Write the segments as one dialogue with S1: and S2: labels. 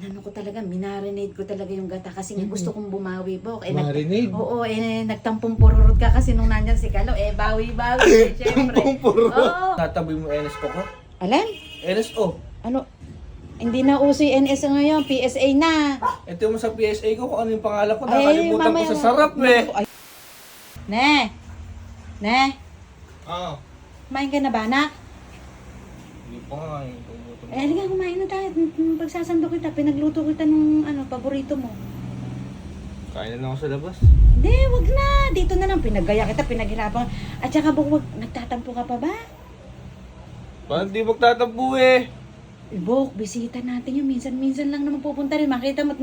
S1: inano ko talaga, minarinade ko talaga yung gata kasi gusto kong bumawi, Bok.
S2: Marinade?
S1: Oo, nagtampong pururot ka kasi nung nandyan si Kalo, bawi-bawi, syempre.
S2: Tampong pururot?
S1: Oo.
S2: Tatabi mo NSO ko?
S1: Alam?
S2: NSO?
S1: Ano? Hindi na uso yung NS ngayon, PSA na.
S2: Ito mo sa PSA ko kung ano yung pangalan ko.
S1: Ay,
S2: Nakalimutan ko
S1: mamaya
S2: sa
S1: na.
S2: sarap eh.
S1: Ay. Ne? Ne?
S2: Ah,
S1: Kumain ka na ba, anak?
S2: hindi pa nga eh.
S1: Halika, kumain na tayo. Pagsasando kita, pinagluto kita ng paborito mo.
S2: Kain na lang ako sa labas.
S1: Hindi, wag na. Dito na lang. Pinagaya kita, pinaghirapan. At saka, Bok, nagtatampo ka pa ba?
S2: Paano di magtatampo eh?
S1: Bok, bisita natin yun. Minsan-minsan lang naman pupunta rin. Makita mo,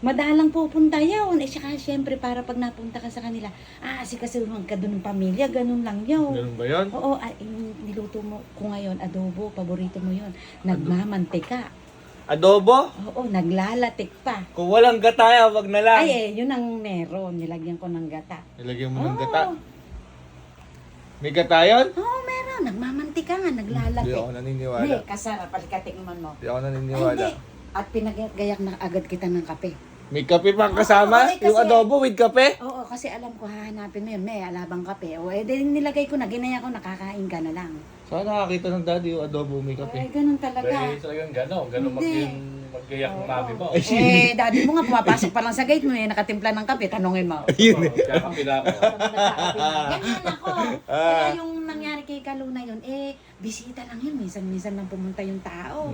S1: madalang pupunta yun. Saka, syempre, para pag napunta ka sa kanila, kasi ka doon ng pamilya, ganun lang yun.
S2: Ganun ba yun?
S1: Oo, yung niluto mo ko ngayon, adobo, paborito mo yun. Nagmamantika.
S2: Adobo?
S1: Oo, naglalatik pa.
S2: Kung walang gataya, wag na lang.
S1: Yun ang meron. Nilagyan ko ng gata.
S2: Nilagyan mo ng
S1: Oo.
S2: gata. May gata yun?
S1: Oo, meron. Nagmamantika nga,
S2: Hindi
S1: naglalatik.
S2: ako naniniwala.
S1: Hindi, kasarap. Palikatikman mo.
S2: Hindi ako
S1: Ay,
S2: naniniwala.
S1: hindi. At pinagayak na agad kita ng kape.
S2: May kape pang kasama?
S1: Oo, kasi-
S2: Yung adobo with kape?
S1: Oo, kasi alam ko, hahanapin mo yun. May alabang kape. Nilagay ko na, ginaya ko, nakakain ka na lang.
S2: Saan nakakita ng daddy yung adobo may kape?
S1: Ganun talaga.
S3: Talagang gano'n
S1: Hindi.
S3: maggayak ng mami mo.
S1: Daddy mo nga, pumapasok pa lang sa gate mo, nakatimpla ng kape, tanungin mo.
S2: Yun eh.
S3: Kaya kapila ako.
S1: Ganyan ako. Kaya yung nangyari kay Kaluna yun, bisita lang yun. Minsan-minsan lang pumunta yung tao.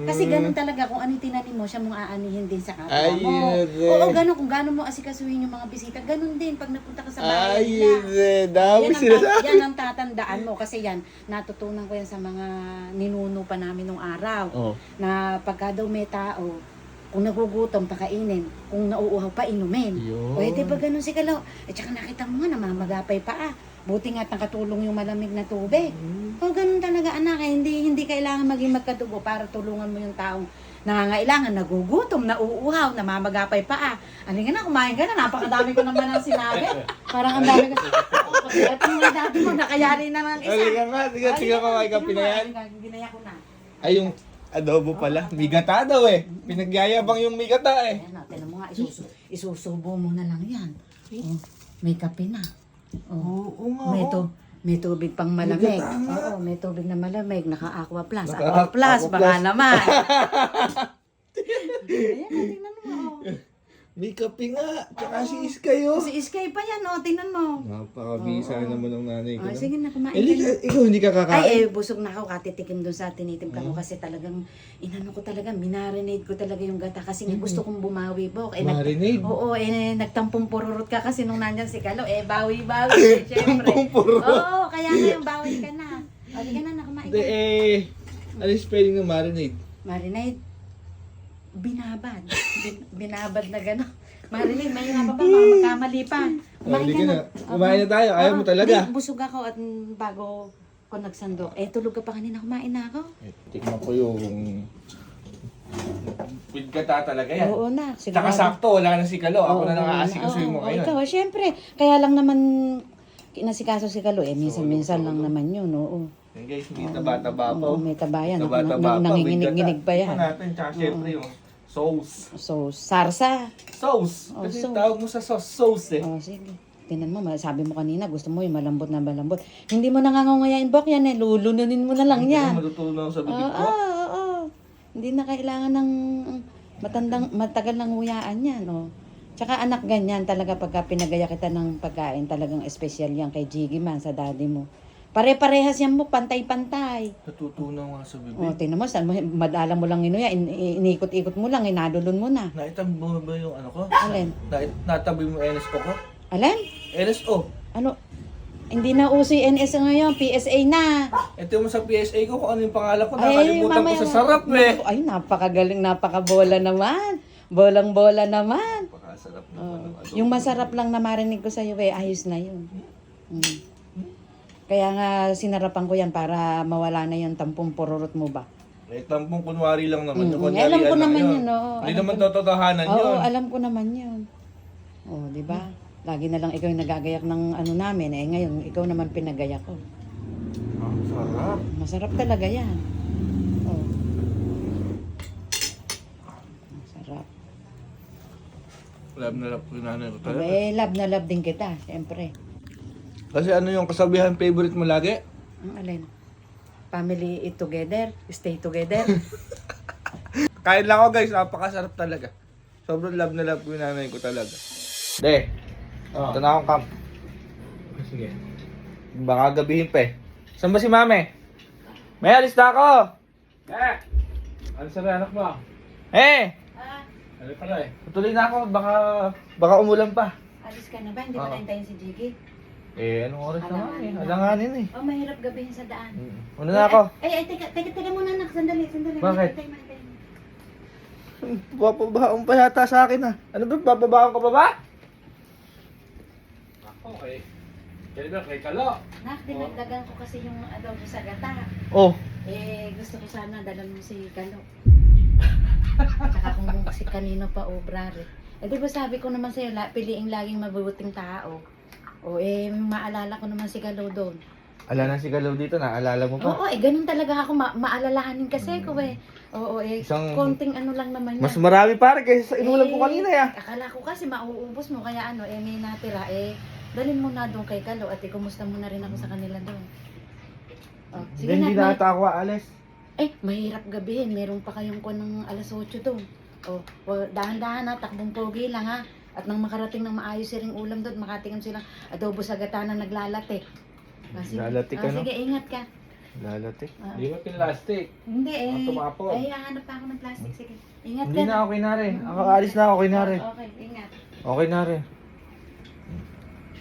S1: Kasi ganun talaga, kung ano yung tinanim mo, siya mong aanihin din sa kapwa
S2: Ay,
S1: mo.
S2: yun eh.
S1: Oo, ganun. Kung gano'n mo asikasuhin yung mga bisita, ganun din pag napunta ka sa bahay
S2: Ay,
S1: nila.
S2: yun eh. Dami sila sa...
S1: Yan ang tatandaan mo kasi yan, natutunan ko yan sa mga ninuno pa namin nung araw.
S2: Oh.
S1: Na pagka daw may tao, kung nagugutom, pakainin. Kung nauuhaw pa, inumin.
S2: Yun.
S1: Pwede ba ganun si Kalaw? At saka nakita mo nga, namamagapay pa. Buti nga nakatulong yung malamig na tubig. Ganun talaga anak, hindi kailangan maging magkadugo para tulungan mo yung taong nangangailangan, nagugutom, nauuhaw, namamagapay pa. Ano nga na, kumain ka na, napakadami ko naman ang sinabi. Parang ang dami ko. At yung dati mo, nakayari na ng isa.
S2: Halika nga, sige kumain kape na yan.
S1: Ginaya ko na.
S2: Ay, yung adobo pala. May gata daw eh. Pinagyayabang yung may gata eh.
S1: Ayan, tinan mo nga, isusubo mo na lang yan. Oh, may kape na. Oh.
S2: Oo nga.
S1: May tubig pang malamig.
S2: Gata nga.
S1: Oo, may tubig na malamig. Naka-aqua plus.
S2: Naka-
S1: Aqua plus,
S2: Aqua
S1: baka
S2: Plus.
S1: naman. Ayan, tingnan mo.
S2: May kape nga. Tsaka si Iskayo.
S1: Si Iskay pa yan, tingnan mo.
S2: Napakabisa naman ng nanay ko.
S1: Sige na, kumain
S2: Eh,
S1: ka.
S2: ikaw hindi ka kakain?
S1: Busog na ako, katitikim doon sa tinitim ka mo kasi talagang, inano ko talaga, minarinade ko talaga yung gata kasi gusto kong bumawi, Bok.
S2: Marinade?
S1: Oo, nagtampong pururot ka kasi nung nandyan si Kalo, bawi-bawi, syempre.
S2: Tampong pururot?
S1: Oo, kaya ngayon, bawi ka na. Di ka na, kumain
S2: Hindi
S1: ka.
S2: ano yung spelling ng marinade?
S1: Marinade, binabad. Binabad na gano'n. Marinade, may nga pa ba, magkamali pa. Kumain
S2: Halika
S1: ka
S2: na.
S1: na.
S2: Kumain na tayo. Ayaw mo talaga.
S1: Hindi, busog ako at bago ko nagsandok. Tulog ka pa kanina, kumain na ako.
S2: Tikman ko yung... With gata talaga yan.
S1: Oo na.
S2: Tsaka sakto, wala na si Kalo. Ako na lang aasikasuhin mo ngayon.
S1: Ikaw, syempre. Kaya lang naman kinasikaso si Kalo. Minsan-minsan lang naman yun, oo.
S2: Yan guys, may taba-taba pa.
S1: Oo, may taba yan.
S2: Taba-taba pa.
S1: Nanginginig pa yan.
S2: Tikman natin, tsaka syempre yung sauce.
S1: So, sarsa.
S2: Sauce.
S1: Oh,
S2: Kasi
S1: sauce.
S2: tawag mo sa sauce eh.
S1: Sige. Tinan mo, sabi mo kanina, gusto mo yung malambot na malambot. Hindi mo nangangungayain, Bok, yan lulununin mo na lang yan.
S2: Matutunan sa bibig ko.
S1: Oo. Hindi na kailangan ng matagal ng huyaan yan, Tsaka anak ganyan talaga pagka pinagaya kita ng pagkain, talagang espesyal yan kay Jiggy man sa daddy mo. Pare-parehas yan mo, pantay-pantay.
S2: Natutunan nga sa bibig.
S1: Tingnan mo, madala mo lang inuya, inikot-ikot mo lang, inadulon mo na.
S2: Naitabi mo ba yung ano ko?
S1: Alin?
S2: Natabi mo NSO ko?
S1: Alin?
S2: NSO.
S1: Ano? Hindi na uso yung NS ngayon, PSA na.
S2: Ito mo sa PSA ko kung ano yung pangalan ko.
S1: Ay,
S2: Nakalimutan ko
S1: mamaya
S2: sa
S1: na.
S2: sarap eh.
S1: Ay, napakagaling, napakabola naman. Bolang-bola naman.
S2: Napakasarap naman.
S1: Yung masarap lang na marinig ko sa'yo, ayos na yun. Kaya nga sinarapan ko yan para mawala na yung tampong pururot mo ba.
S2: Eh, tampong kunwari lang naman. Yung kunwari
S1: Alam ko
S2: lang
S1: naman yun, oo.
S2: Hindi
S1: Alam
S2: naman
S1: ko-
S2: totohanan yun.
S1: Oo, alam ko naman yun. Di ba? Lagi na lang ikaw yung nagagayak ng ano namin. Ngayon, ikaw naman pinagayak ko.
S2: Ang sarap.
S1: Masarap talaga yan. Sarap.
S2: Love na love ko yung nanay ko talaga.
S1: Love na love din kita, siyempre.
S2: Kasi ano yung kasabihan favorite mo lagi?
S1: Ang alin? Family eat together, stay together.
S2: Kain lang ako guys, napakasarap talaga. Sobrang love na love ko yung nanay ko talaga. De, ito na akong camp.
S3: Sige.
S2: Baka gabihin pa eh. Saan ba si mami? May alis na ako!
S3: Eh! Ano sa anak mo?
S2: Eh!
S3: Ano pala eh?
S2: Tutuloy na ako, baka umulan pa.
S1: Alis ka na ba? Hindi mo
S2: Oo.
S1: naintayin si Jiggy?
S2: Eh, anong oras na nga eh?
S1: Alanganin na.
S2: Alanganin eh.
S1: Oh, mahirap gabihin sa daan.
S2: Una na ako.
S1: Teka muna anak. Sandali.
S2: Bakit?
S1: Hintay mo.
S2: Papabaon pa yata sa akin ah. Ano ba, papabaon ka pa ba?
S3: Ako kay... Kaya ba kay Kalo?
S1: Nak, dinagdagan ko kasi yung adobo sa gata.
S2: Oh,
S1: Gusto ko sana dalan mo si Galo. Tsaka kung si kanino pa obrar eh. Di ba sabi ko naman sa'yo, piliing laging mabubuting tao. Maalala ko naman si Galo doon.
S2: ala na si Galaw dito, naalala mo pa.
S1: Oo, ganun talaga ako maalalahanin kasi ko eh. Oo, konting ano lang naman yan.
S2: Mas marami pare kaysa sa inulam ko kanina ya.
S1: Akala ko kasi mauubos mo, kaya may natira dalhin mo na doon kay Galo at kumusta mo na rin ako sa kanila doon. Oh, sige
S2: Hindi
S1: na,
S2: na ata ako aalis.
S1: mahirap gabihin. Meron pa kayong ng alas 8 doon. Dahan-dahan ha, takbong pogi lang ha. At nang makarating ng maayos siring ulam doon, makatingin silang adobo sa gata na naglalate. Sige.
S2: Lalatik ka, no?
S1: Sige, ingat ka.
S2: Lalatik.
S3: Di ba plastic?
S1: Hindi
S3: Ang tumapon.
S1: hahanap pa ako ng plastic. Sige, ingat
S2: Hindi
S1: ka.
S2: na ako kinare. Ako aalis na ako kinare.
S1: Okay, ingat.
S2: Okay na rin.